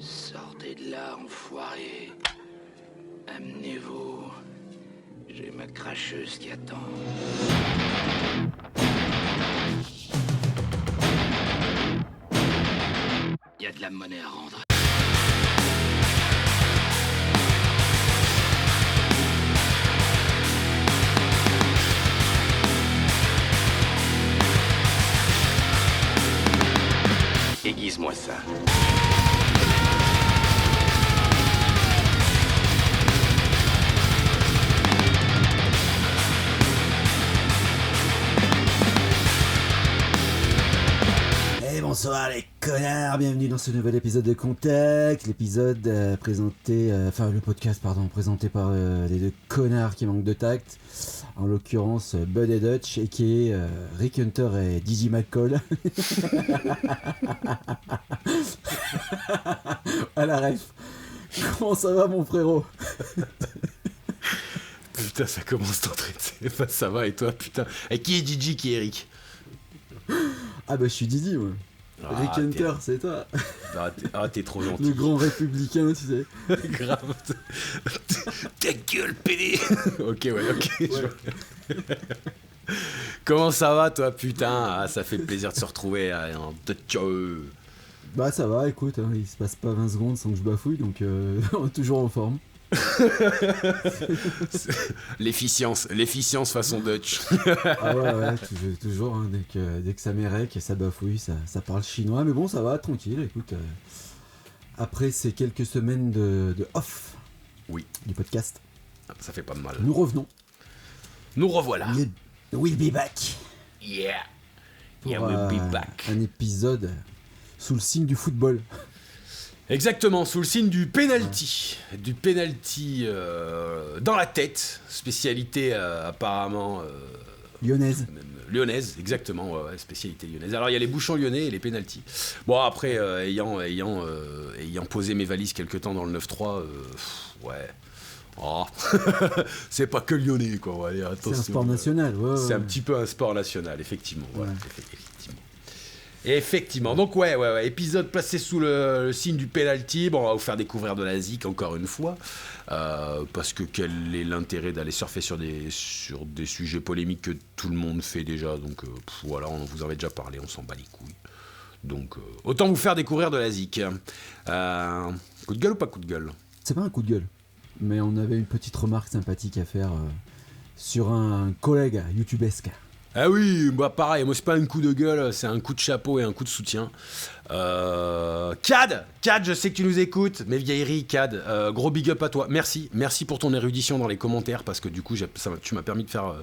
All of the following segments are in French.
Sortez de là, enfoiré. Amenez-vous. J'ai ma cracheuse qui attend. Il y a de la monnaie à rendre. Aiguise-moi ça. Et bonsoir les connards, bienvenue dans ce nouvel épisode de Contact, l'épisode le podcast présenté par les deux connards qui manquent de tact, en l'occurrence Bud et Dutch, et qui est Rick Hunter et DJ McCall. À la ref. Comment ça va mon frérot? Putain, ça commence d'entraîner. Ça va et toi, putain. Et qui est DJ, qui est Rick? Ah bah je suis Didi moi. Rick Hunter, c'est toi. T'es trop gentil. Le grand républicain, tu sais. Grave. Ta gueule, pédé. Ok. Comment ça va, toi, putain? Ça fait plaisir de se retrouver. Bah ça va, écoute, il se passe pas 20 secondes sans que je bafouille, donc on est toujours en forme. L'efficience façon Dutch. Ah ouais, toujours, hein, dès que ça m'érec et ça bafouille, ça parle chinois, mais bon, ça va, tranquille, écoute. Après ces quelques semaines de off du podcast, ça fait pas mal. nous revenons. Nous revoilà. We'll be back. Yeah, Pour, we'll be back. Un épisode sous le signe du football. Exactement, sous le signe du penalty. Du penalty dans la tête. Spécialité apparemment... Lyonnaise. Lyonnaise, exactement, ouais, spécialité lyonnaise. Alors il y a les bouchons lyonnais et les penalties. Bon après, ayant posé mes valises quelque temps dans le 9-3, ouais... Oh. C'est pas que lyonnais, quoi. Ouais, attention, c'est un sport national, ouais. C'est un petit peu un sport national, effectivement. Voilà, Effectivement. Donc ouais, épisode placé sous le signe du penalty. Bon, on va vous faire découvrir de la zik encore une fois, parce que quel est l'intérêt d'aller surfer sur des sujets polémiques que tout le monde fait déjà. Donc voilà, on vous en avait déjà parlé, on s'en bat les couilles. Donc autant vous faire découvrir de la zik. Coup de gueule ou pas coup de gueule? C'est pas un coup de gueule, mais on avait une petite remarque sympathique à faire sur un collègue youtubesque. Ah oui, bah pareil, moi c'est pas un coup de gueule, c'est un coup de chapeau et un coup de soutien. Cad, je sais que tu nous écoutes, mes vieilleries, Cad, gros big up à toi. Merci pour ton érudition dans les commentaires, parce que du coup tu m'as permis de faire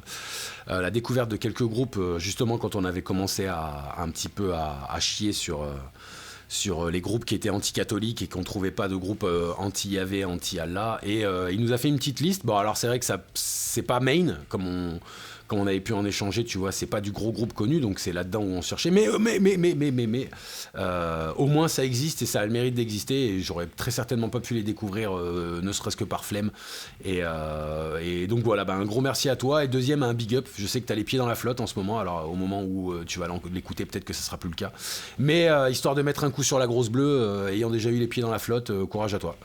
la découverte de quelques groupes, justement quand on avait commencé un petit peu à chier sur les groupes qui étaient anti-catholiques et qu'on trouvait pas de groupe anti-Yahvé, anti-Allah, et il nous a fait une petite liste. Bon alors c'est vrai que ça c'est pas main comme on avait pu en échanger, tu vois, c'est pas du gros groupe connu, donc c'est là-dedans où on cherchait, mais au moins ça existe et ça a le mérite d'exister, et j'aurais très certainement pas pu les découvrir, ne serait-ce que par flemme, et donc voilà, un gros merci à toi, et deuxième, un big up, je sais que t'as les pieds dans la flotte en ce moment, alors au moment où tu vas l'écouter, peut-être que ça sera plus le cas, mais histoire de mettre un coup sur la grosse bleue, ayant déjà eu les pieds dans la flotte, courage à toi,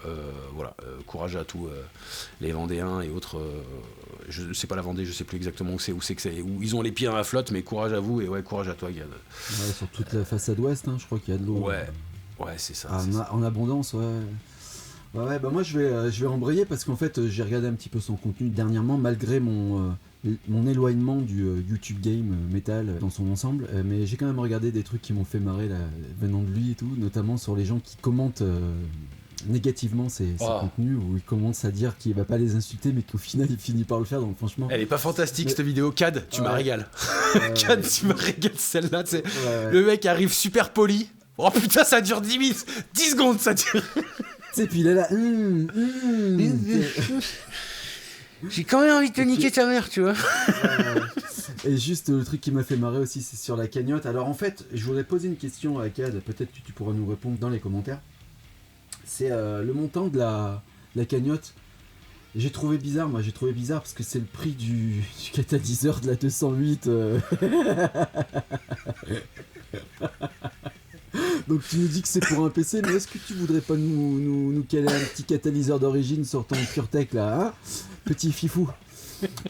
courage à tous les Vendéens et autres, je sais pas la Vendée, je sais plus exactement où ils ont les pieds dans la flotte, mais courage à vous, et ouais, courage à toi, Gad. Ouais, sur toute la façade ouest, hein, je crois qu'il y a de l'eau. Ouais, c'est ça. En abondance, ouais. Ouais, bah moi je vais embrayer, parce qu'en fait j'ai regardé un petit peu son contenu dernièrement, malgré mon éloignement du YouTube game metal dans son ensemble, mais j'ai quand même regardé des trucs qui m'ont fait marrer là, venant de lui et tout, notamment sur les gens qui commentent négativement ses contenus, où il commence à dire qu'il va pas les insulter, mais qu'au final il finit par le faire, donc franchement... Elle est pas fantastique cette vidéo, Cad, tu m'as régalé. Cad, tu m'as régalé celle-là, tu sais. Le mec arrive super poli, oh putain ça dure 10 secondes ça dure. Tu sais, puis il est là... J'ai quand même envie de te niquer ta mère, tu vois. Et juste le truc qui m'a fait marrer aussi, c'est sur la cagnotte. Alors en fait, je voudrais poser une question à Cad, peut-être que tu pourras nous répondre dans les commentaires. C'est le montant de la cagnotte. J'ai trouvé bizarre parce que c'est le prix du catalyseur de la 208. Donc tu nous dis que c'est pour un PC, mais est-ce que tu voudrais pas nous caler un petit catalyseur d'origine sur ton PureTech là, hein, petit fifou?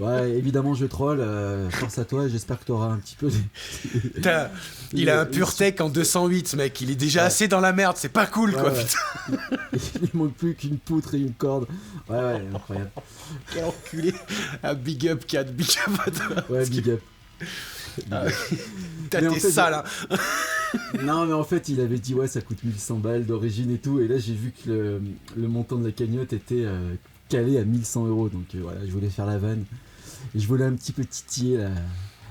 Ouais, évidemment je troll, force à toi, j'espère que tu auras un petit peu... Il a un PureTech en 208, mec, il est déjà assez dans la merde, c'est pas cool, quoi, putain. Il manque plus qu'une poutre et une corde. Ouais, incroyable. Quel enculé. Ah, big up, Kat, big up à toi. Ouais, big up. T'as Mais tes sales, hein. Non, mais en fait, il avait dit, ouais, ça coûte 1100 balles d'origine et tout, et là, j'ai vu que le montant de la cagnotte était calé à 1100 €, donc voilà, je voulais faire la vanne, et je voulais un petit peu titiller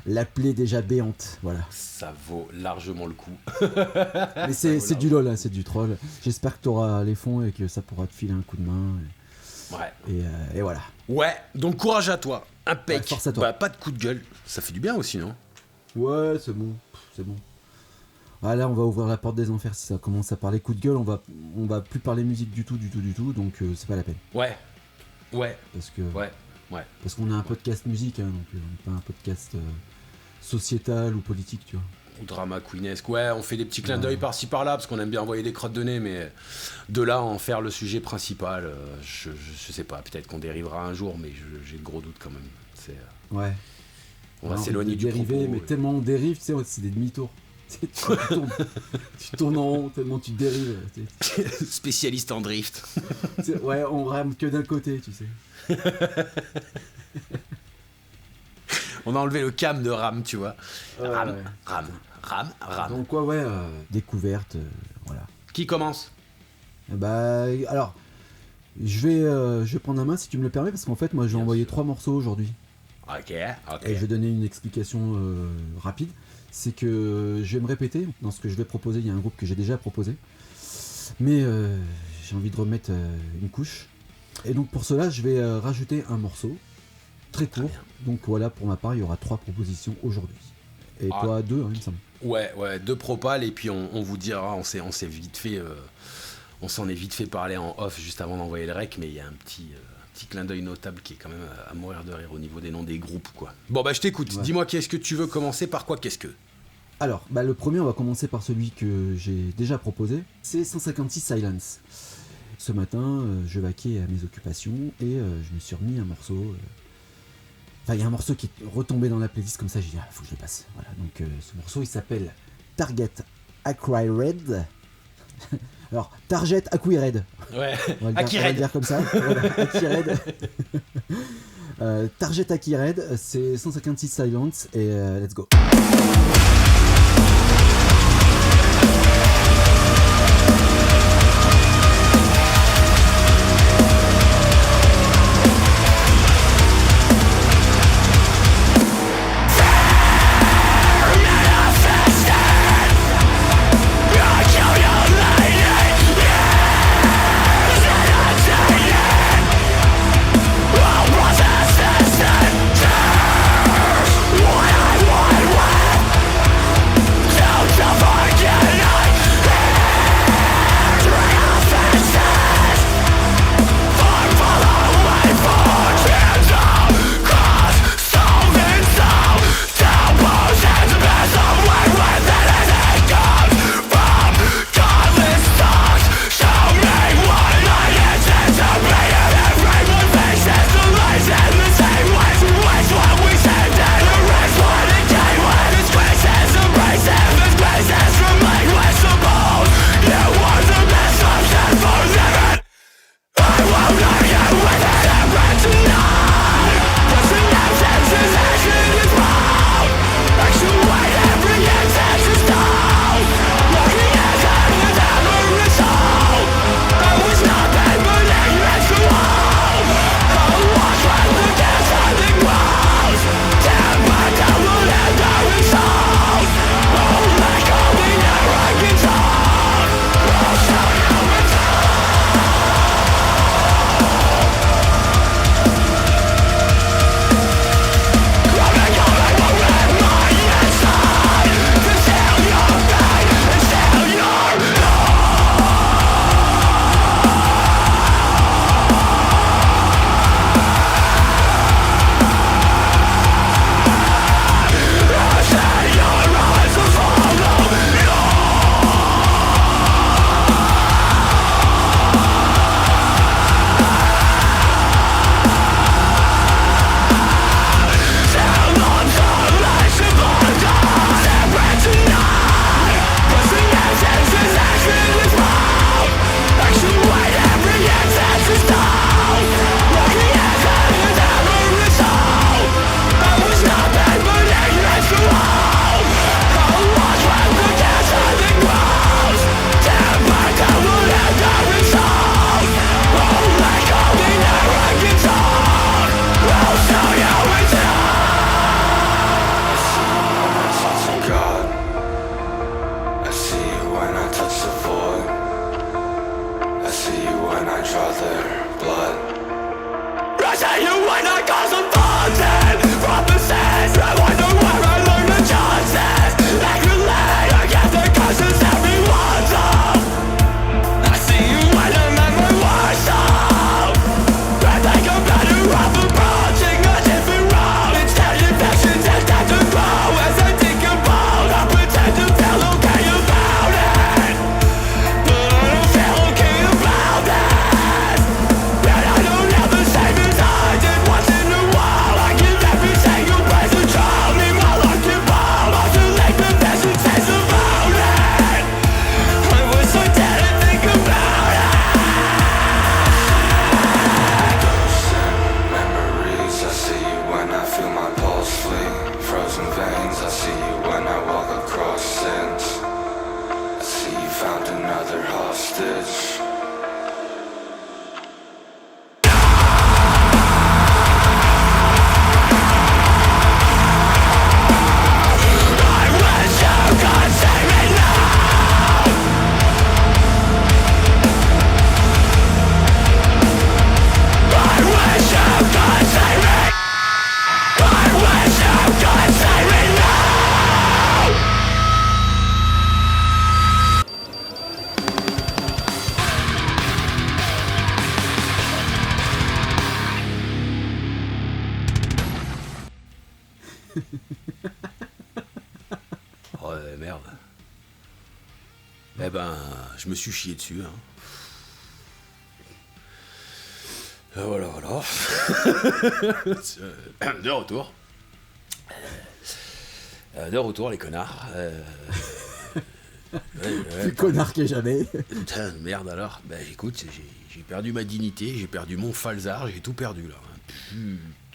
la plaie déjà béante, voilà. Ça vaut largement le coup. Mais c'est du lol, hein, c'est du troll. J'espère que tu auras les fonds et que ça pourra te filer un coup de main. Ouais. Et voilà. Ouais, donc courage à toi. Impec. Ouais, force à toi. Bah, pas de coup de gueule. Ça fait du bien aussi, non? Ouais, c'est bon. C'est bon. Ah là, on va ouvrir la porte des enfers si ça commence à parler coup de gueule. On va plus parler musique du tout. Donc c'est pas la peine. Ouais. Parce que. Ouais. Parce qu'on a un podcast musique, hein, donc on n'est pas un podcast sociétal ou politique, tu vois. Ou drama queenesque. Ouais, on fait des petits clins d'œil par-ci par-là parce qu'on aime bien envoyer des crottes de nez, mais de là à en faire le sujet principal, je sais pas. Peut-être qu'on dérivera un jour, mais j'ai de gros doutes quand même. Ouais. On va s'éloigner du dériver, propos. mais tellement on dérive, tu sais, c'est des demi-tours. Tu tournes en rond tellement tu dérives. Spécialiste en drift. Ouais, on rame que d'un côté, tu sais. On a enlevé le cam de Ram, tu vois. Ram. Donc ouais, découverte, voilà. Qui commence? Bah, alors, je vais prendre la main si tu me le permets, parce qu'en fait, moi, j'ai envoyé 3 morceaux aujourd'hui. Ok. Et je vais donner une explication rapide. C'est que je vais me répéter dans ce que je vais proposer. Il y a un groupe que j'ai déjà proposé, mais j'ai envie de remettre une couche. Et donc pour cela, je vais rajouter un morceau très court. Donc voilà, pour ma part, il y aura 3 propositions aujourd'hui. Et toi, 2, hein, il me semble. Ouais, 2 propales, et puis on vous dira, on s'en est vite fait parler en off juste avant d'envoyer le rec, mais il y a un petit clin d'œil notable qui est quand même à mourir de rire au niveau des noms des groupes, quoi. Bon bah je t'écoute, Dis-moi, qu'est-ce que tu veux commencer par quoi, qu'est-ce que? Alors, bah, le premier, on va commencer par celui que j'ai déjà proposé, c'est 156 Silence. Ce matin, je vaquais à mes occupations et je me suis remis un morceau. Enfin, il y a un morceau qui est retombé dans la playlist comme ça, j'ai dit, faut que je le passe. Voilà, donc ce morceau, il s'appelle Target Acquired. Alors, Target Acquired. Ouais, on va le dire comme ça. Voilà, Acquired. Target Acquired, c'est 156 Silence et let's go. What I want I draw their blood. I tell you when I cause a fountain promises, I wonder where I learned the justice. Like you lay against the curses everyone's up. I see you when the memory washes up. I think I'm better off approaching a different road. Instead infections and start to grow. As I think about, I pretend to feel okay about it, but I don't feel okay about it. And I don't have the same as I did once in a while. I give everything you praise and child. Leave my life to ball. I'll select the best and says about it. I was so dead to think about it. Ghosts and memories, I see you when I feel my pulse flee. Frozen veins, I see you when I walk across sins. I see you found another hostage. Oh merde. Eh ben, je me suis chié dessus. Hein. Voilà. De retour. De retour, les connards. Plus connard que jamais. Putain, merde alors. Ben écoute, j'ai perdu ma dignité, j'ai perdu mon falzar, j'ai tout perdu là.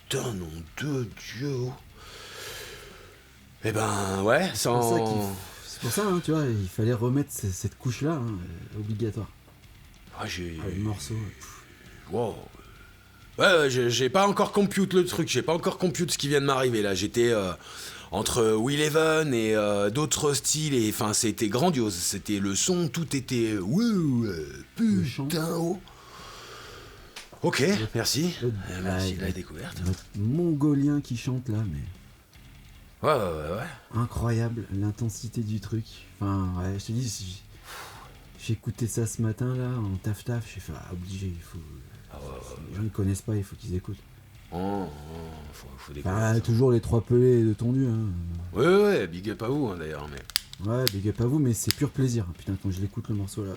Putain, nom de Dieu. Eh ben ouais, sans... C'est pour ça, hein, tu vois, il fallait remettre cette couche-là, hein, obligatoire. Ah, j'ai... Le morceau. Wow. Ouais, j'ai pas encore compute le truc, j'ai pas encore compute ce qui vient de m'arriver là. J'étais entre Will Even et d'autres styles, et enfin c'était grandiose. C'était le son, tout était... putain, oh. Ok, merci. Merci de la découverte. Notre mongolien qui chante là, mais... Ouais. Incroyable, l'intensité du truc. Enfin, ouais, je te dis, j'ai écouté ça ce matin là, en taf, j'ai fait obligé, il faut... Si les gens ne connaissent pas, il faut qu'ils écoutent. Faut découvrir. Bah, toujours les trois pelés de tondu. Hein. Ouais, big up à vous hein, d'ailleurs. Mais... Ouais, big up à vous, mais c'est pur plaisir. Putain, quand je l'écoute le morceau là.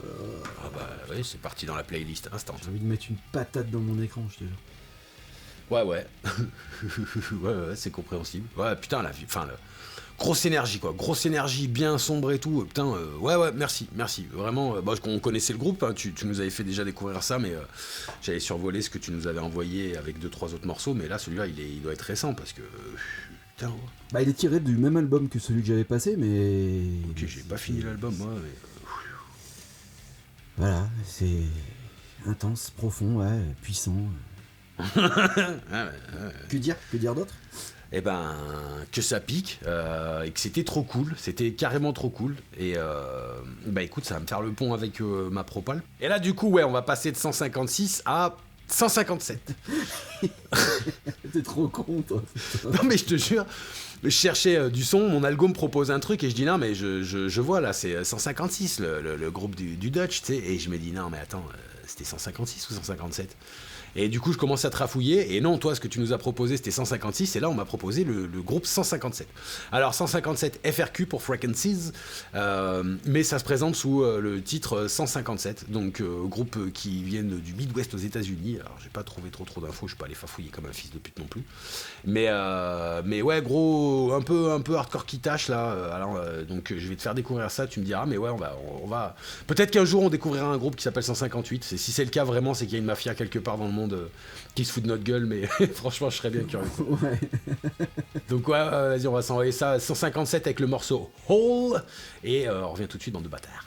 Ah bah oui, c'est parti dans la playlist instant. J'ai envie de mettre une patate dans mon écran, je te jure. Ouais. ouais, c'est compréhensible. Ouais, putain, grosse énergie, quoi. Grosse énergie, bien sombre et tout. Putain, ouais, merci. Vraiment, on connaissait le groupe, hein, tu nous avais fait déjà découvrir ça, mais j'avais survolé ce que tu nous avais envoyé avec 2-3 autres morceaux, mais là, celui-là, il doit être récent, parce que... putain, ouais. Bah, il est tiré du même album que celui que j'avais passé, mais... Ok, j'ai pas fini l'album, moi, mais... Voilà, c'est... intense, profond, ouais, puissant... Que dire d'autre? Eh ben, que ça pique, et que c'était trop cool, c'était carrément trop cool, et bah écoute, ça va me faire le pont avec ma propale. Et là du coup, ouais, on va passer de 156 à 157. T'es trop con, toi. Non mais je te jure, je cherchais du son, mon algo me propose un truc, et je dis non mais je vois là, c'est 156, le groupe du Dutch, tu sais, et je me dis non mais attends, c'était 156 ou 157 ? Et du coup, je commence à trafouiller. Et non, toi, ce que tu nous as proposé, c'était 156. Et là, on m'a proposé le groupe 157. Alors, 157 FRQ pour Frequencies. Mais ça se présente sous le titre 157. Donc, groupe qui viennent du Midwest aux États-Unis. Alors, j'ai pas trouvé trop d'infos. Je suis pas allé fafouiller comme un fils de pute non plus. Mais ouais, gros, un peu hardcore qui tâche là. Alors, donc, je vais te faire découvrir ça. Tu me diras, mais ouais, on va... Peut-être qu'un jour, on découvrira un groupe qui s'appelle 158. Si c'est le cas, vraiment, c'est qu'il y a une mafia quelque part dans le monde qui se fout de notre gueule, mais franchement je serais bien curieux. Ouais. Donc ouais, vas-y, on va s'envoyer ça 157 avec le morceau Hole, et on revient tout de suite dans Deux Bâtards.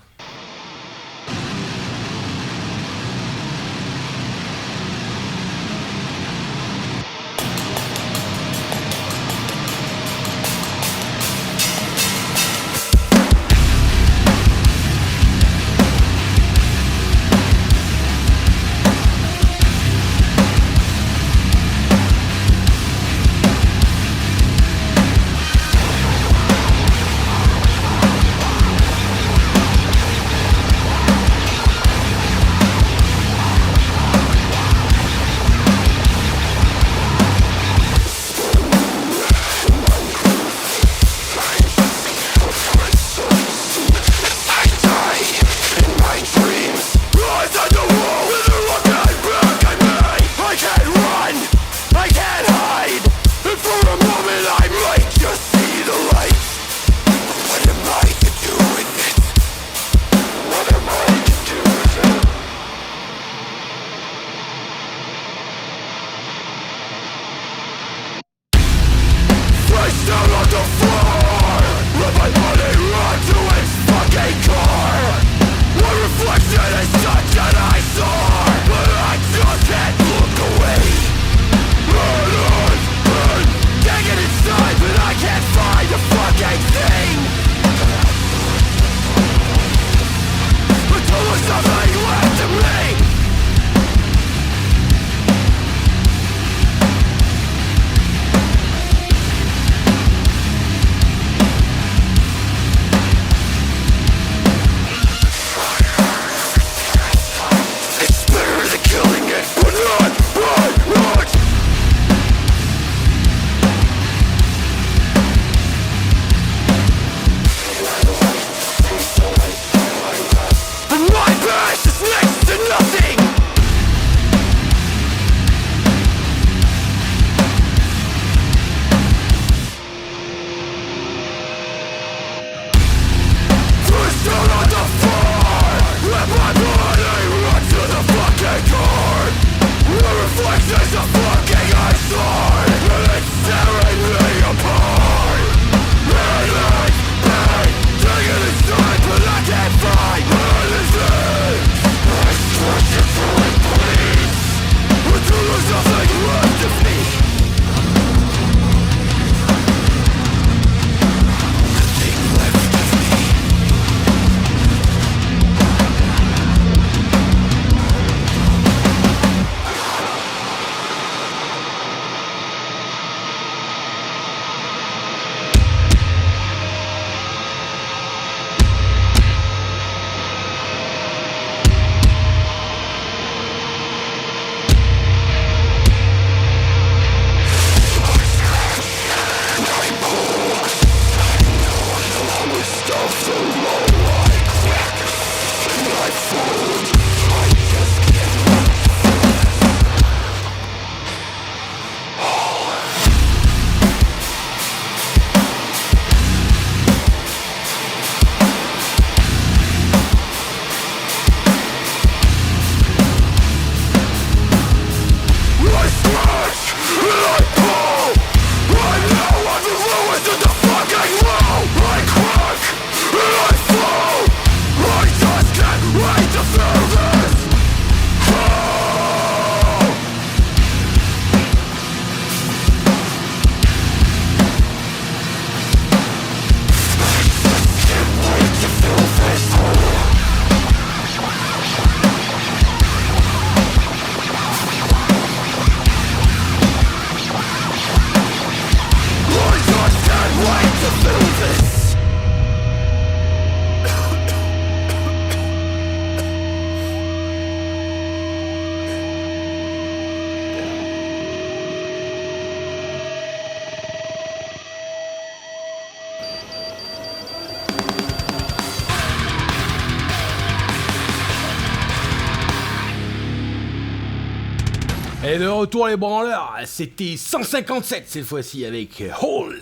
Et de retour les branleurs, c'était 157 cette fois-ci avec Hole,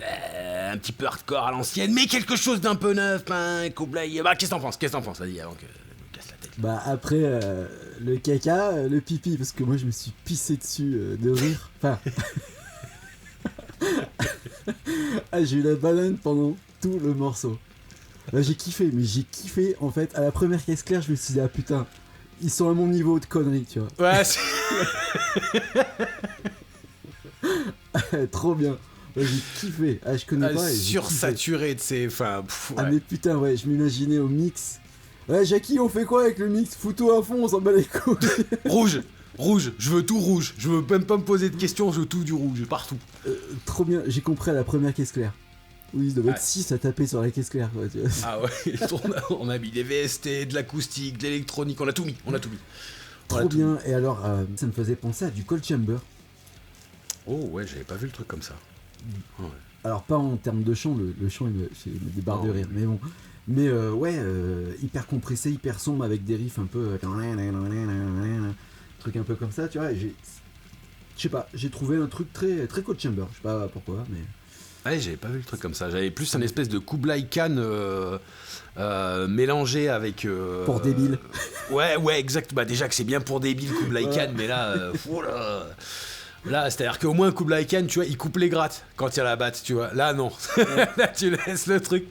un petit peu hardcore à l'ancienne, mais quelque chose d'un peu neuf, hein, Kublai. Bah, qu'est-ce que t'en penses, vas-y, avant que je me casse la tête. Bah après le caca, le pipi, parce que moi je me suis pissé dessus de rire. Enfin... ah, j'ai eu la banane pendant tout le morceau. Là, j'ai kiffé en fait. À la première caisse claire, je me suis dit, ah putain, ils sont à mon niveau de conneries, tu vois. Ouais, trop bien. Ouais, j'ai kiffé. Ah, je connais pas. Sursaturé de ces. Enfin, ouais. Ah, mais putain, ouais, je m'imaginais au mix. Ouais, Jackie, on fait quoi avec le mix? Fous-toi à fond, on s'en bat les couilles. Rouge, je veux tout rouge. Je veux même pas me poser de questions, je veux tout du rouge, partout. Trop bien, j'ai compris à la première caisse claire. Oui, il devait être 6 à taper sur la caisse claire, quoi. Tu vois. Ah ouais, on a mis des VST, de l'acoustique, de l'électronique, on a tout mis. Trop bien, et alors, ça me faisait penser à du Cold Chamber. Oh ouais, j'avais pas vu le truc comme ça. Ouais. Alors, pas en termes de chant, le chant il me débarre de rire, mais bon. Mais hyper compressé, hyper sombre, avec des riffs un peu... truc un peu comme ça, tu vois. Je sais pas, j'ai trouvé un truc très, très Cold Chamber, je sais pas pourquoi, mais... Ouais, j'avais pas vu le truc comme ça. J'avais plus un espèce de Kublai Khan mélangé avec... Pour débile. Ouais, exact. Bah déjà que c'est bien pour débile Kublai Khan, mais là... Là, c'est-à-dire qu'au moins Kublai Khan, tu vois, il coupe les grattes quand il y a la batte, tu vois. Là, non. Là, tu laisses le truc...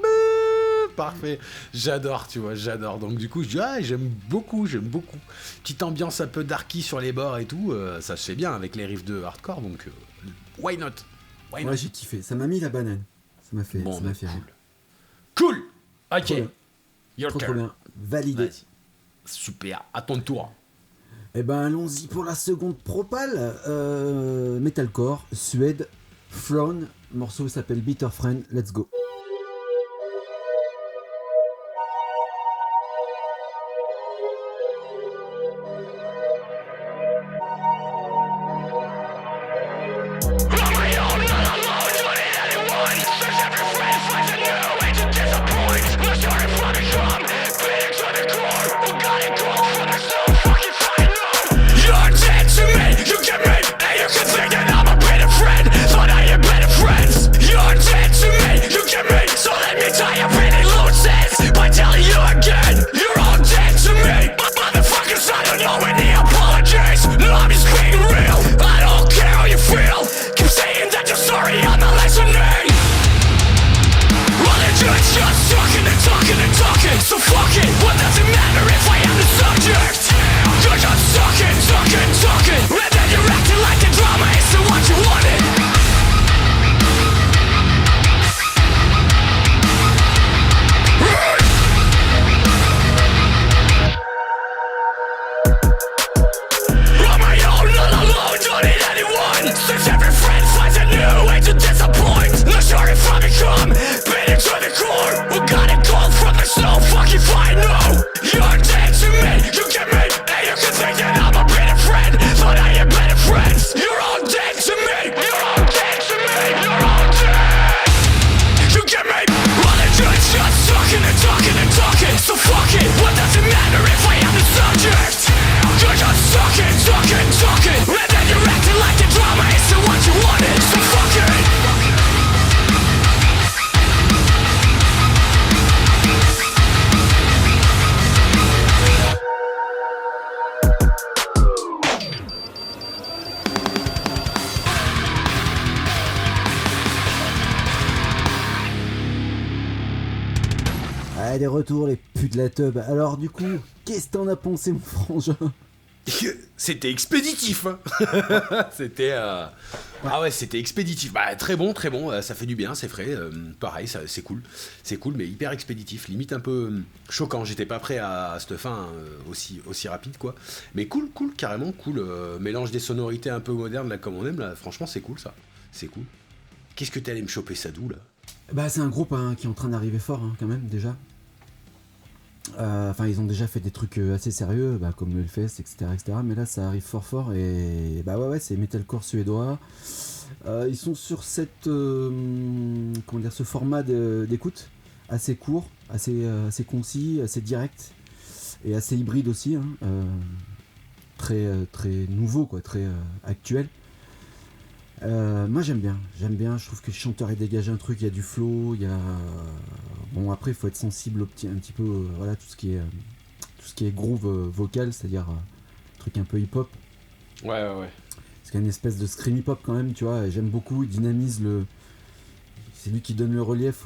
Parfait, j'adore, tu vois, j'adore. Donc du coup, je dis, j'aime beaucoup. Petite ambiance un peu darky sur les bords et tout, ça se fait bien avec les riffs de hardcore, donc why not? Ouais, j'ai kiffé, ça m'a mis la banane. Ça m'a fait rire. Cool. Ok, trop your turn. Trop bien, validé. Vas-y. Super, à ton tour. Eh ben, allons-y pour la seconde propale. Metalcore, Suède, Throne, le morceau s'appelle Bitter Friend, let's go. Ouais, des retours, les putes de la tub. Alors, du coup, qu'est-ce que t'en as pensé, mon frangin? C'était expéditif, hein. C'était ah ouais, c'était expéditif. Bah très bon, ça fait du bien, c'est frais. Pareil, ça, c'est cool, mais hyper expéditif, limite un peu choquant. J'étais pas prêt à cette fin aussi rapide, quoi. Mais cool, carrément cool. Mélange des sonorités un peu modernes là, comme on aime là. Franchement, c'est cool ça, c'est cool. Qu'est-ce que t'es allé me choper ça d'où là? Bah, c'est un groupe qui est en train d'arriver fort, quand même, déjà. Enfin, ils ont déjà fait des trucs assez sérieux, comme le Hellfest, etc., etc. Mais là, ça arrive fort. Et bah ouais, c'est metalcore suédois. Ils sont sur cette, ce format d'écoute assez court, assez concis, assez direct et assez hybride aussi. Très nouveau, quoi, très actuel. Moi j'aime bien, je trouve que le chanteur il dégage un truc, il y a du flow, il y a... Bon après il faut être sensible un petit peu, voilà, tout ce qui est groove vocal, c'est-à-dire truc un peu hip-hop. Ouais. C'est qu'il y a une espèce de scream hip-hop quand même, tu vois, et j'aime beaucoup, il dynamise c'est lui qui donne le relief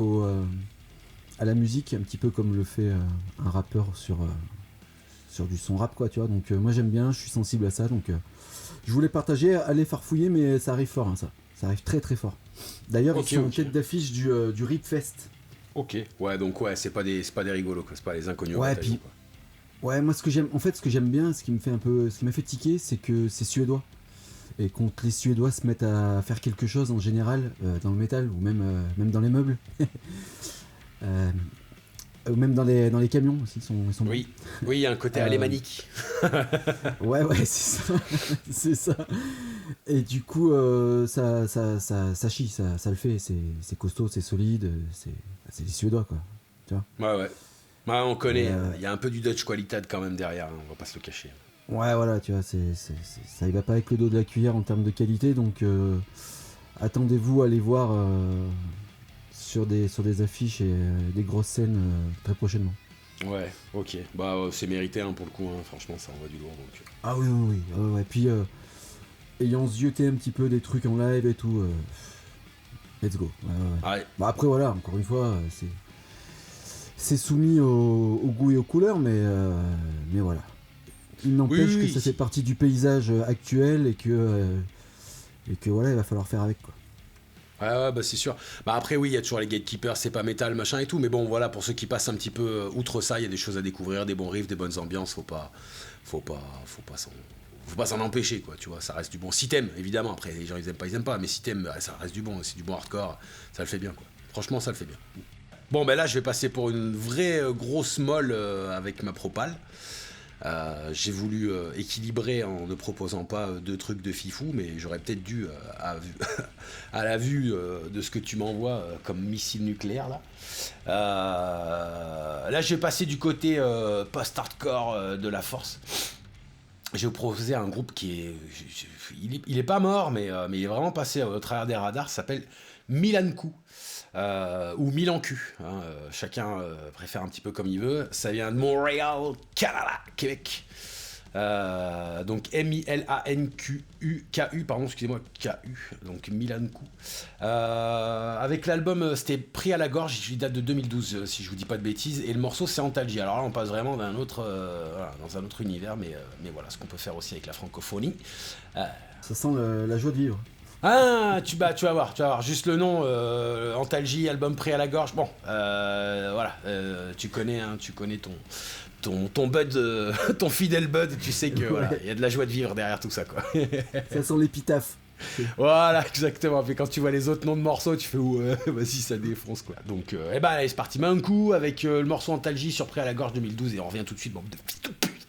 à la musique, un petit peu comme le fait un rappeur sur du son rap, quoi, tu vois, donc moi j'aime bien, je suis sensible à ça, donc... Je voulais partager, aller farfouiller, mais ça arrive fort, ça arrive très très fort. D'ailleurs, ils sont en tête d'affiche du Ripfest. Ok, ouais, donc ouais, c'est pas des rigolos, quoi, c'est pas les inconnus. Ouais, puis, ouais, moi ce que j'aime bien, ce qui m'a fait tiquer, c'est que c'est suédois. Et quand les Suédois se mettent à faire quelque chose en général, dans le métal, ou même dans les meubles, ou même dans les camions aussi, ils sont oui, il y a un côté alémanique. Ouais, c'est ça. Et du coup, ça chie, ça le fait, c'est costaud, c'est solide, c'est des Suédois, quoi. Tu vois. Ouais. Ouais, on connaît, il y a un peu du Dutch Qualität quand même derrière, on va pas se le cacher. Ouais, voilà, tu vois, ça y va pas avec le dos de la cuillère en termes de qualité, donc attendez-vous à les voir sur des affiches et des grosses scènes très prochainement. Ouais, ok. Bah c'est mérité pour le coup, franchement ça envoie du lourd. Donc... Ah oui. Ouais. Puis ayant zioté un petit peu des trucs en live et tout, let's go. Ouais. Bah, après voilà, encore une fois, c'est soumis au goût et aux couleurs, mais voilà. Il n'empêche que ça fait partie du paysage actuel et que voilà, il va falloir faire avec, quoi. Ouais, bah c'est sûr. Bah après oui, il y a toujours les gatekeepers, c'est pas métal, machin et tout, mais bon voilà, pour ceux qui passent un petit peu outre ça, il y a des choses à découvrir, des bons riffs, des bonnes ambiances, faut pas s'en empêcher, quoi, tu vois, ça reste du bon. Si t'aimes, évidemment, après les gens ils aiment pas, mais si t'aimes, ça reste du bon, c'est du bon hardcore, ça le fait bien, quoi. Franchement, ça le fait bien. Bon, ben là, je vais passer pour une vraie grosse molle avec ma propale. J'ai voulu équilibrer en ne proposant pas deux trucs de fifou, mais j'aurais peut-être dû, à la vue de ce que tu m'envoies comme missile nucléaire là. Là, je vais passer du côté post-hardcore de la force. Je vais vous proposer un groupe qui est... Il est pas mort, mais il est vraiment passé au travers des radars. Ça s'appelle Milanku. Ou Milancu, chacun préfère un petit peu comme il veut. Ça vient de Montréal, Canada, Québec. Donc M-I-L-A-N-Q-U, pardon, excusez-moi, K-U, donc Milanku. Avec l'album, c'était Pris à la gorge, il date de 2012, si je vous dis pas de bêtises, et le morceau c'est Antalgie. Alors là, on passe vraiment dans un autre univers, mais voilà, ce qu'on peut faire aussi avec la francophonie. Ça sent la joie de vivre. Ah, tu vas voir, juste le nom, Antalgie, album Pris à la gorge, bon, voilà, tu connais ton bud, ton fidèle bud, tu sais que voilà, il y a de la joie de vivre derrière tout ça, quoi. Ça sent l'épitaphe. Voilà, exactement, puis quand tu vois les autres noms de morceaux, tu fais vas-y, ça défonce, quoi. Donc, allez, c'est parti, un coup avec le morceau Antalgie sur Pris à la gorge 2012, et on revient tout de suite, bande de fils de pute.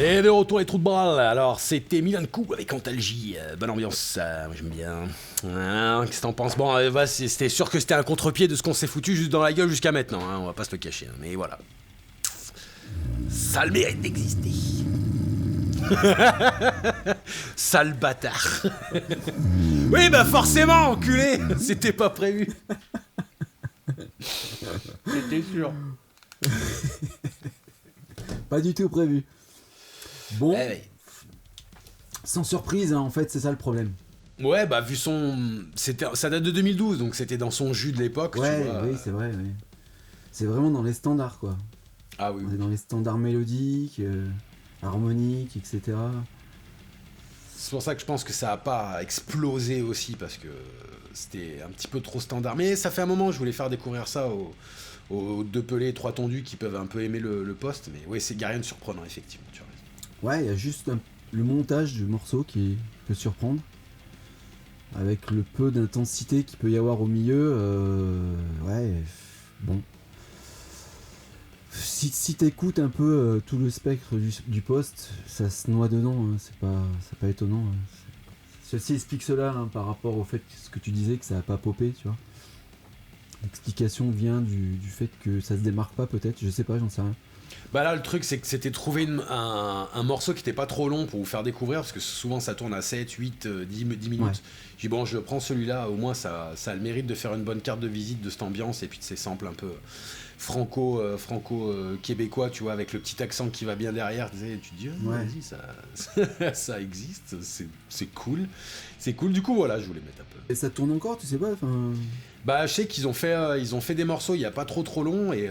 Et de retour les trous de bras. Alors c'était Milan Coup avec Antalgie, bonne ambiance, moi j'aime bien. Qu'est-ce que t'en penses? Bon, c'était sûr que c'était un contre-pied de ce qu'on s'est foutu juste dans la gueule jusqu'à maintenant, on va pas se le cacher, mais voilà. Ça a le mérite d'exister. Sale bâtard. Oui bah forcément, enculé. C'était pas prévu. J'étais sûr. Pas du tout prévu. Bon, Ouais. Sans surprise, hein, en fait, c'est ça le problème. Ouais, bah vu son... ça date de 2012, donc c'était dans son jus de l'époque, Ouais, tu vois. oui, c'est vrai. Oui. C'est vraiment dans les standards, quoi. Ah oui, On oui. est dans les standards mélodiques, harmoniques, etc. C'est pour ça que je pense que ça a pas explosé aussi, parce que c'était un petit peu trop standard. Mais ça fait un moment que je voulais faire découvrir ça aux deux pelés, trois tondus qui peuvent un peu aimer le poste, mais ouais, il y a rien de surprenant, effectivement, tu vois. Ouais, il y a juste le montage du morceau qui peut surprendre. Avec le peu d'intensité qu'il peut y avoir au milieu, ouais, bon. Si t'écoutes un peu tout le spectre du poste, ça se noie dedans, hein, c'est pas étonnant. Hein. Ceci explique cela hein, par rapport au fait que ce que tu disais que ça a pas popé, tu vois. L'explication vient du fait que ça se démarque pas peut-être, je sais pas, j'en sais rien. Bah là, le truc, c'est que c'était trouver un morceau qui était pas trop long pour vous faire découvrir, parce que souvent ça tourne à 7, 8, 10 minutes. Ouais. J'ai dit bon, je prends celui-là, au moins ça a le mérite de faire une bonne carte de visite de cette ambiance et puis de ces samples un peu franco-québécois, tu vois, avec le petit accent qui va bien derrière. Tu te dis, oh, Ouais. vas-y, ça existe, c'est cool. C'est cool, du coup, voilà, je voulais mettre un peu. Et ça tourne encore, tu sais pas, enfin... Bah, je sais qu'ils ont fait des morceaux il y a pas trop long et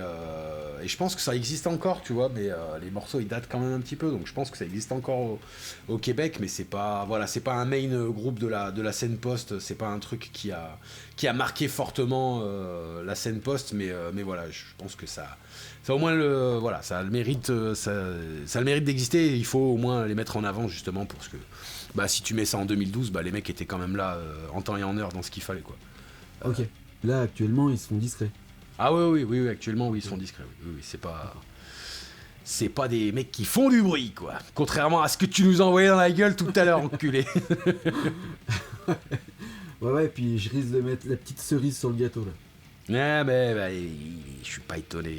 je pense que ça existe encore, tu vois, mais les morceaux ils datent quand même un petit peu, donc je pense que ça existe encore au Québec, mais c'est pas un main groupe de la scène post, c'est pas un truc qui a marqué fortement la scène post, mais voilà, je pense que ça au moins ça a le mérite d'exister, et il faut au moins les mettre en avant justement parce que bah si tu mets ça en 2012, bah les mecs étaient quand même là en temps et en heure dans ce qu'il fallait quoi. Ok, là actuellement ils se font discrets. Ah oui, actuellement oui, ils sont discrets. Oui, c'est pas des mecs qui font du bruit quoi. Contrairement à ce que tu nous envoyais dans la gueule tout à l'heure, enculé. Ouais, et puis je risque de mettre la petite cerise sur le gâteau là. Ouais, mais je suis pas étonné.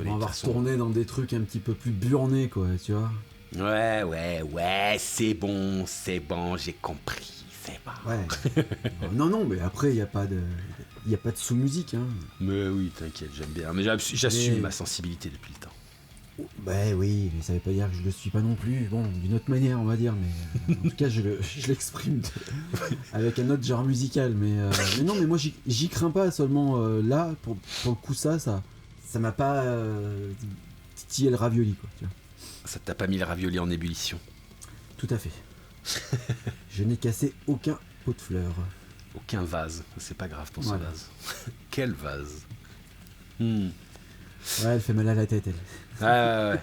On de va toute façon. retourner dans des trucs un petit peu plus burnés quoi, tu vois. Ouais, c'est bon, j'ai compris, c'est bon. Ouais. non, mais après il y a pas de sous-musique hein. Mais oui, t'inquiète, j'aime bien. Mais j'assume Mais- ma sensibilité depuis le temps. Bah oui, mais ça veut pas dire que je le suis pas non plus. Bon, d'une autre manière, on va dire, mais en tout cas, je l'exprime avec un autre genre musical. Mais non, mais moi, j'y crains pas seulement là. Pour le coup, ça m'a pas titillé le ravioli, quoi. Tu vois. Ça t'a pas mis le ravioli en ébullition? Tout à fait. Je n'ai cassé aucun pot de fleurs. Aucun vase, c'est pas grave pour ce Voilà. vase. Quel vase? Ouais, elle fait mal à la tête, elle. Ouais.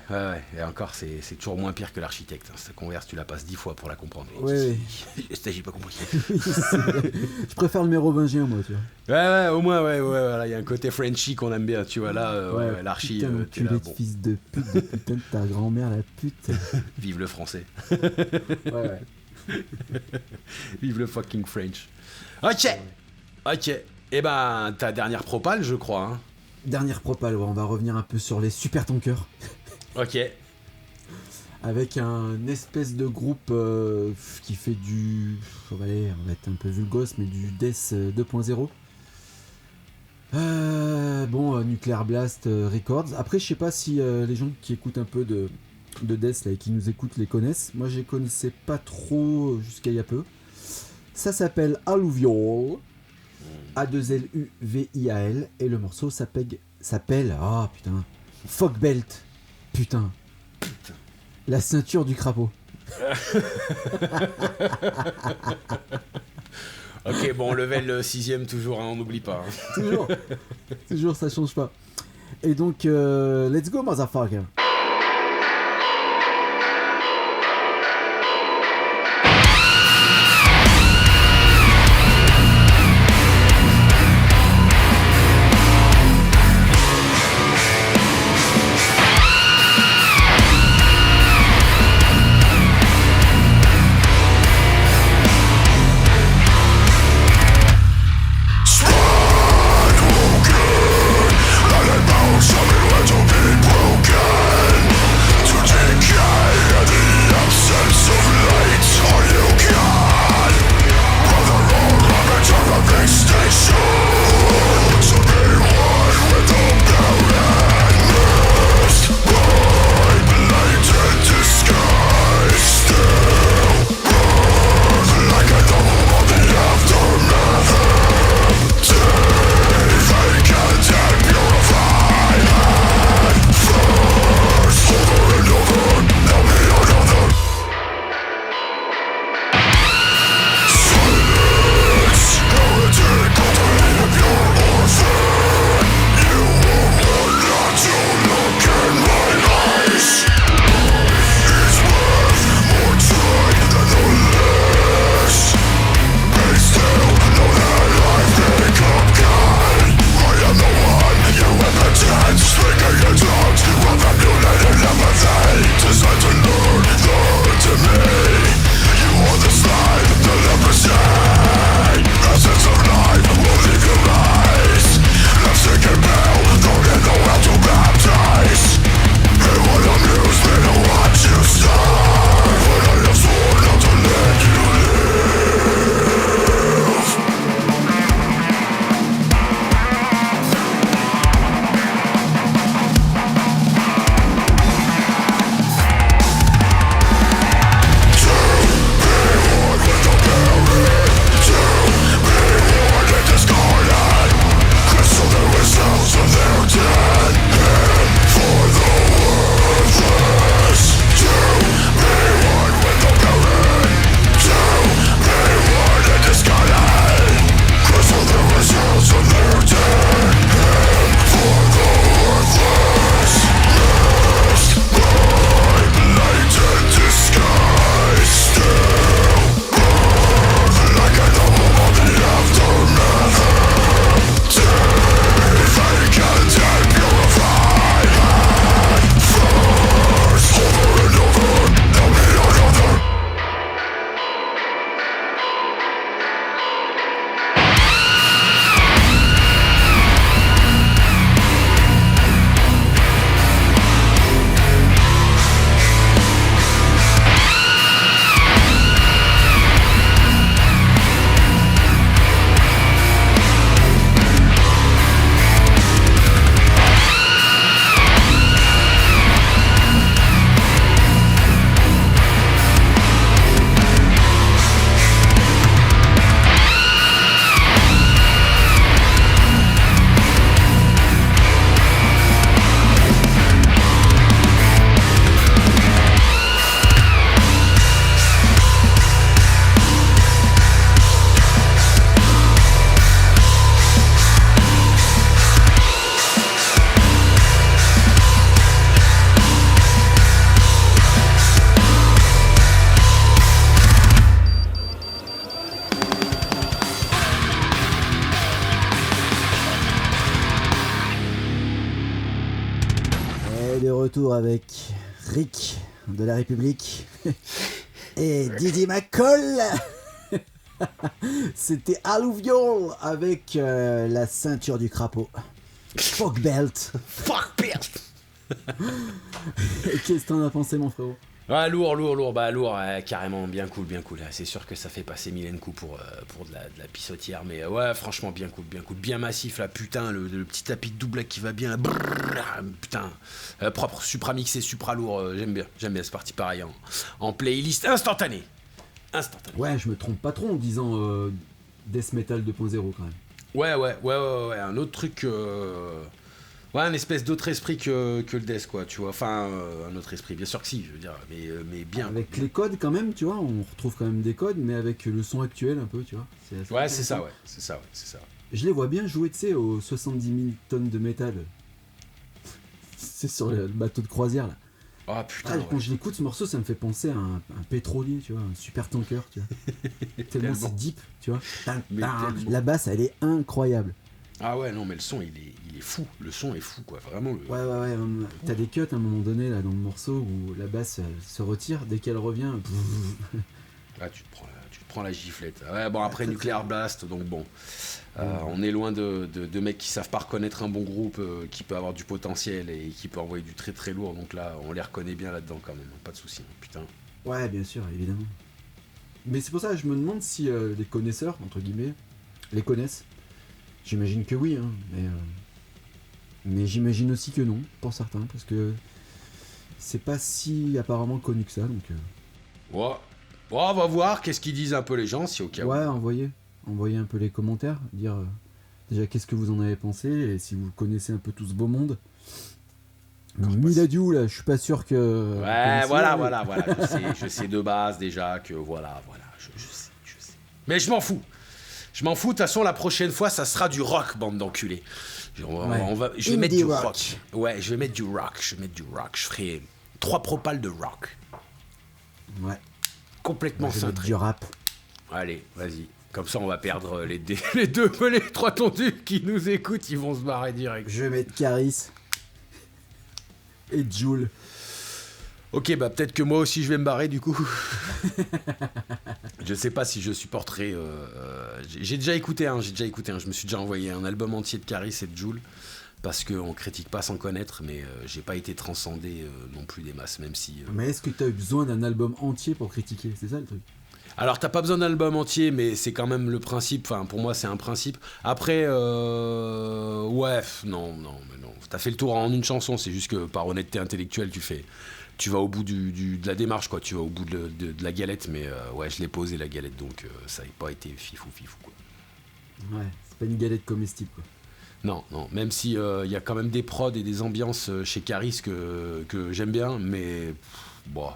Et encore, c'est toujours moins pire que l'architecte. Hein. Cette converse, tu la passes 10 fois pour la comprendre. Ouais. J'ai pas compris. Je préfère le mérovingien, moi, tu vois. Ouais, au moins, voilà, il y a un côté Frenchy qu'on aime bien, tu vois, là, l'archi, putain, t'es là, enculé de bon, fils de pute, de putain de ta grand-mère, la pute. vive le français, Ouais. vive le fucking French. Ok, et ben, ta dernière propale, je crois, hein. Dernière propale, ouais, on va revenir un peu sur les super tankers. Ok, Avec un espèce de groupe qui fait du... on va être un peu vulgos, mais du Death 2.0. Nuclear Blast Records. Après, je sais pas si les gens qui écoutent un peu de Death là, et qui nous écoutent les connaissent. Moi, je les connaissais pas trop jusqu'à il y a peu. Ça s'appelle Alluvial. A2LUVIAL. Et le morceau s'appelle... Ah, putain. Fog Belt. Putain. La ceinture du crapaud. ok, bon, level 6ème toujours, hein, on n'oublie pas. Hein. Toujours, ça change pas. Et donc, let's go, motherfucker. retour avec Rick de la République et Didi McCall. C'était Alluvial avec la ceinture du crapaud. Fuck belt. Fuck belt. Qu'est-ce que t'en as pensé, mon frérot? Ouais, lourd, bah lourd, carrément, bien cool. C'est sûr que ça fait passer mille coups pour de la pissotière, mais ouais, franchement, bien cool, bien massif, là, putain, le petit tapis de double qui va bien, putain, propre, supra mixé, supra lourd, j'aime bien, c'est parti pareil, en playlist instantanée. Ouais, je me trompe pas trop en disant Death Metal 2.0 quand même. Ouais, un autre truc... Ouais, un espèce d'autre esprit que le Death, quoi, tu vois. Enfin, un autre esprit, bien sûr que si, je veux dire, mais bien. Avec les codes, quand même, tu vois, on retrouve quand même des codes, mais avec le son actuel, un peu, tu vois. C'est ça. Je les vois bien jouer, tu sais, aux 70 000 tonnes de métal. C'est sur le bateau de croisière, là. Oh putain. Quand je l'écoute, ce morceau, ça me fait penser à un pétrolier, tu vois, un super tanker, tu vois. Tellement c'est deep, tu vois. La basse, elle est incroyable. Ah ouais, non, mais le son, il est fou. Le son est fou, quoi. Vraiment. Ouais. T'as des cuts à un moment donné, là, dans le morceau, où la basse se retire. Dès qu'elle revient... Ah, tu te prends la giflette. Ouais, bon, après Nuclear Blast, donc bon. On est loin de mecs qui savent pas reconnaître un bon groupe, qui peut avoir du potentiel et qui peut envoyer du très très lourd. Donc là, on les reconnaît bien là-dedans, quand même. Pas de soucis, putain. Ouais, bien sûr, évidemment. Mais c'est pour ça que je me demande si les connaisseurs, entre guillemets, les connaissent. J'imagine que oui, hein, mais j'imagine aussi que non, pour certains, parce que c'est pas si apparemment connu que ça, donc... Ouais, on va voir qu'est-ce qu'ils disent un peu les gens, si au cas où. Ouais, envoyez un peu les commentaires, dire déjà qu'est-ce que vous en avez pensé, et si vous connaissez un peu tout ce beau monde. Miladiou, là, je suis pas sûr que... Ouais, voilà, je sais de base déjà que voilà, je sais. Mais je m'en fous, de toute façon, la prochaine fois, ça sera du rock, bande d'enculés. Je vais mettre du rock. Ouais, je vais mettre du rock. Je ferai 3 propales de rock. Ouais. Complètement cintré. Du rap. Allez, vas-y. Comme ça, on va perdre les 3 tondus qui nous écoutent. Ils vont se barrer direct. Je vais mettre Caris. Et Jul. Ok, bah peut-être que moi aussi je vais me barrer du coup. Je sais pas si je supporterai. J'ai déjà écouté. Je me suis déjà envoyé un album entier de Caris et de Jul. Parce qu'on critique pas sans connaître, mais j'ai pas été transcendé non plus des masses, même si. Mais est-ce que t'as eu besoin d'un album entier pour critiquer? C'est ça le truc? Alors t'as pas besoin d'un album entier, mais c'est quand même le principe. Enfin, pour moi, c'est un principe. Après, ouais, non. T'as fait le tour en une chanson. C'est juste que par honnêteté intellectuelle, tu vas au bout de la démarche, quoi. Tu vas au bout de la galette, mais ouais, je l'ai posé la galette, donc ça n'a pas été fifou, quoi. Ouais, c'est pas une galette comestible, quoi. Non, même si y a quand même des prods et des ambiances chez Caris que j'aime bien, mais bon,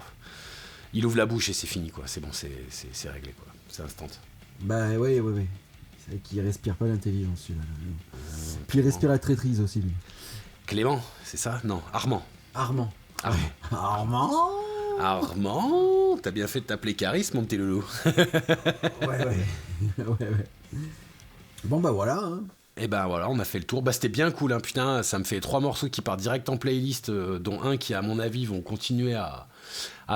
il ouvre la bouche et c'est fini, quoi. C'est bon, c'est réglé, quoi. C'est instant. Bah ouais. C'est vrai qu'il respire pas l'intelligence, celui-là. Puis il respire la traîtrise aussi, lui. Clément, c'est ça? Non, Armand. Ah ouais. Armand, t'as bien fait de t'appeler Caris, mon petit loulou. Ouais. Bon bah voilà, hein. Et ben voilà, on a fait le tour. Bah c'était bien cool, hein, putain. Ça me fait 3 morceaux qui partent direct en playlist, dont un qui, à mon avis, vont continuer à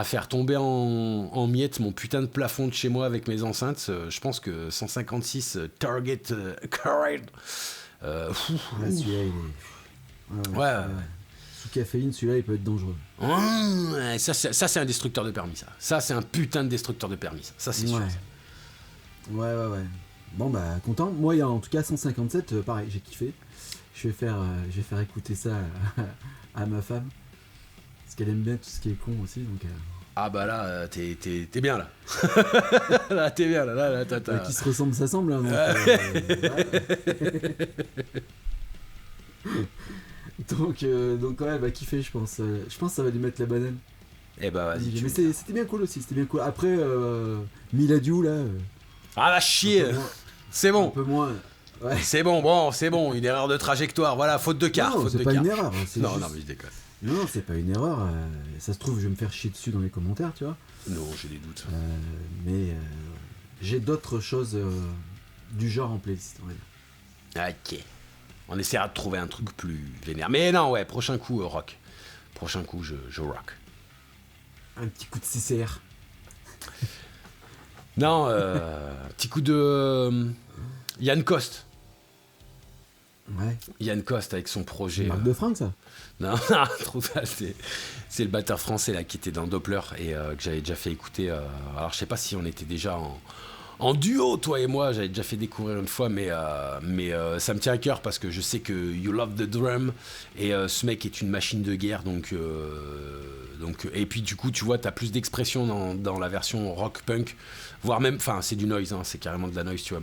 faire tomber en miettes mon putain de plafond de chez moi avec mes enceintes. Je pense que 156 Target Current. Celui-là, il est... Ouais. Sous caféine, celui-là, il peut être dangereux. Ça, c'est un destructeur de permis, ça. Ça, c'est un putain de destructeur de permis, ça, c'est sûr. Ça. Ouais. Bon bah content. Moi il y a en tout cas 157, pareil, j'ai kiffé. Je vais faire écouter ça à ma femme. Parce qu'elle aime bien tout ce qui est con aussi, donc... Ah bah là, t'es bien là. Là, t'es bien là. Qui se ressemble s'assemble, hein, donc ouais, elle va kiffer, je pense. Je pense que ça va lui mettre la banane. Eh bah vas-y. Mais c'était bien cool aussi, c'était bien cool. Après, Miladiou là... Ah la chier. C'est bon. Un peu moins. Ouais. C'est bon, une erreur de trajectoire, voilà, faute de quart. Non, c'est pas une erreur. Non, mais je déconne. Non, c'est pas une erreur. Ça se trouve, je vais me faire chier dessus dans les commentaires, tu vois. Non, j'ai des doutes. Mais j'ai d'autres choses du genre en playlist, on va dire. Ok. On essaiera de trouver un truc plus vénère. Mais non, ouais, prochain coup, rock. Prochain coup, je rock. Un petit coup de CCR. Non, petit coup de Yann Coste. Ouais. Yann Coste avec son projet. Marc de Franck, ça. Non, trop ça, c'est le batteur français là qui était dans Doppler et que j'avais déjà fait écouter. Alors je sais pas si on était déjà en duo, toi et moi, j'avais déjà fait découvrir une fois, mais ça me tient à cœur parce que je sais que you love the drum et ce mec est une machine de guerre, donc et puis du coup tu vois, t'as plus d'expression dans la version rock punk, voire même, enfin c'est du noise, hein, c'est carrément de la noise, tu vois,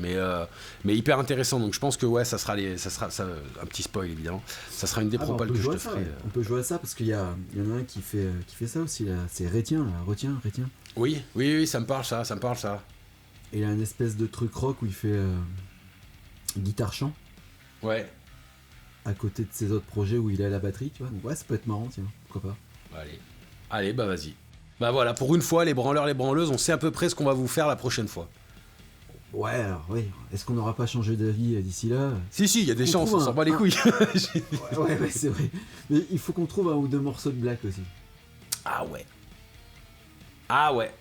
mais hyper intéressant, donc je pense que ouais, ça sera un petit spoil évidemment, ça sera une des propales que je te ferai. On peut jouer à ça parce qu'il y en a un qui fait ça aussi là, c'est Rétien là, Retiens. Oui, ça me parle ça. Et il a une espèce de truc rock où il fait guitare-chant. Ouais. À côté de ses autres projets où il est à la batterie, tu vois. Donc ouais, ça peut être marrant, tiens, pourquoi pas. Allez, bah vas-y. Bah voilà, pour une fois, les branleurs, les branleuses, on sait à peu près ce qu'on va vous faire la prochaine fois. Ouais, alors oui. Est-ce qu'on n'aura pas changé d'avis d'ici là? Si, il y a des chances, on s'en bat les couilles. ouais, c'est vrai. Mais il faut qu'on trouve un ou deux morceaux de Black aussi. Ah ouais.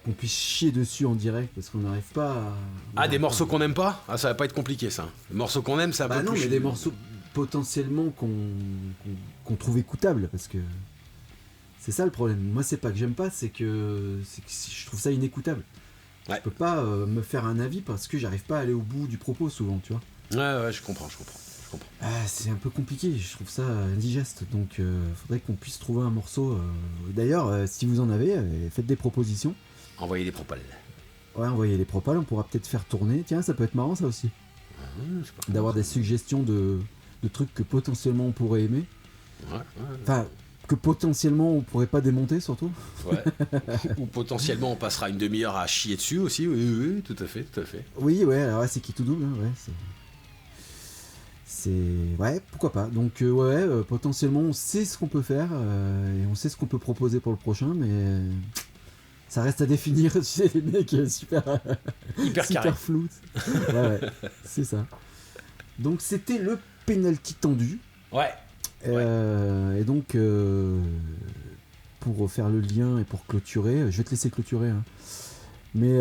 Qu'on puisse chier dessus en direct parce qu'on n'arrive pas à... Des morceaux qu'on n'aime pas? Ah, ça va pas être compliqué ça. Les morceaux qu'on aime, ça va pas non, mais des morceaux potentiellement qu'on trouve écoutables parce que c'est ça le problème. Moi, c'est pas que j'aime pas, c'est que je trouve ça inécoutable. Ouais. Je peux pas me faire un avis parce que j'arrive pas à aller au bout du propos souvent, tu vois. Ouais, je comprends. C'est un peu compliqué, je trouve ça indigeste, donc faudrait qu'on puisse trouver un morceau. D'ailleurs, si vous en avez, faites des propositions. Envoyez des propales. Ouais, envoyez les propales, on pourra peut-être faire tourner. Tiens, ça peut être marrant ça aussi. D'avoir des suggestions de trucs que potentiellement on pourrait aimer. Ouais. Enfin, que potentiellement on pourrait pas démonter surtout. Ouais. Ou potentiellement on passera une demi-heure à chier dessus aussi. Oui, tout à fait. Oui, ouais, alors c'est qui tout double, hein, ouais. Ouais, pourquoi pas. Donc potentiellement on sait ce qu'on peut faire et on sait ce qu'on peut proposer pour le prochain, mais ça reste à définir. Tu sais, les mecs hyper flou. Ouais, c'est ça. Donc c'était le penalty tendu. Ouais. Et donc pour faire le lien et pour clôturer, je vais te laisser clôturer, hein. Mais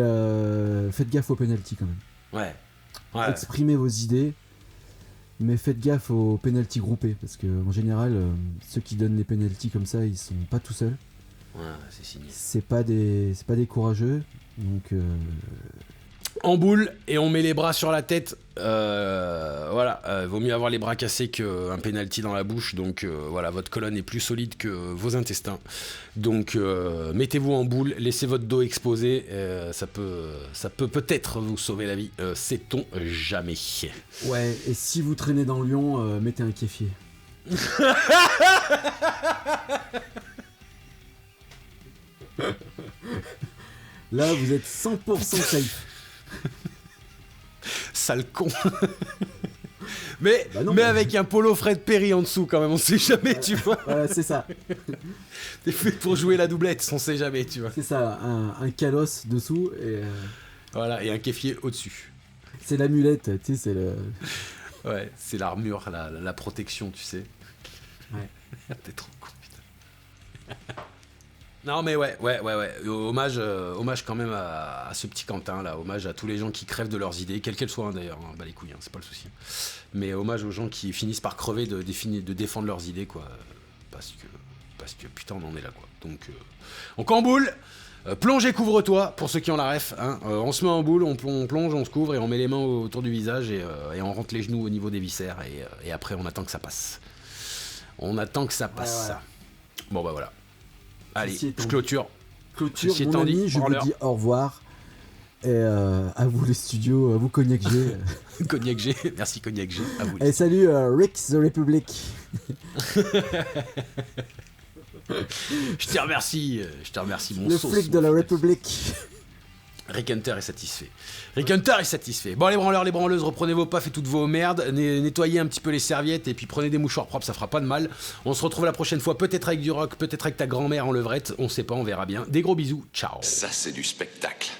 faites gaffe au penalty quand même. Ouais. Exprimez vos idées. Mais faites gaffe aux pénaltys groupés, parce que en général, ceux qui donnent les pénaltys comme ça, ils sont pas tout seuls. Ouais, c'est signé. C'est pas des courageux, donc... En boule, et on met les bras sur la tête. Vaut mieux avoir les bras cassés qu'un pénalty dans la bouche. Donc voilà, votre colonne est plus solide que vos intestins. Donc mettez-vous en boule, laissez votre dos exposé. Ça peut peut-être vous sauver la vie. Sait-on jamais. Ouais, et si vous traînez dans Lyon, mettez un kéfier. Là, vous êtes 100% safe. Sale con. mais avec un polo Fred Perry en dessous quand même, on sait jamais, tu vois. Voilà, c'est ça. T'es fait pour jouer la doublette, on sait jamais, tu vois. C'est ça, un calos dessous et... Voilà, et un kéfier au-dessus. C'est l'amulette, tu sais, c'est le... Ouais, c'est l'armure, la protection, tu sais. Ouais. T'es trop con, putain. Non mais ouais. Hommage quand même à ce petit Quentin là. Hommage à tous les gens qui crèvent de leurs idées, quelles qu'elles soient d'ailleurs. Bah les couilles, c'est pas le souci. Mais hommage aux gens qui finissent par crever de défendre leurs idées quoi. Parce que putain on en est là quoi. Donc en boule. Plonge et couvre-toi pour ceux qui ont la ref. Hein. On se met en boule, on plonge, on se couvre et on met les mains autour du visage et on rentre les genoux au niveau des viscères et après on attend que ça passe. Ouais, voilà. Bon bah voilà. Allez, je clôture. Mon ami, je vous dis au revoir. Et à vous les studios, à vous Cognac G. Cognac G, merci Cognac G. À vous. Et salut Rick the Republic. Je te remercie mon le sauce. Le flic de la République. Rick Hunter est satisfait. Bon, les branleurs, les branleuses, reprenez vos pafs et toutes vos merdes, nettoyez un petit peu les serviettes et puis prenez des mouchoirs propres, ça fera pas de mal. On se retrouve la prochaine fois, peut-être avec du rock, peut-être avec ta grand-mère en levrette, on sait pas, on verra bien. Des gros bisous, ciao. Ça, c'est du spectacle.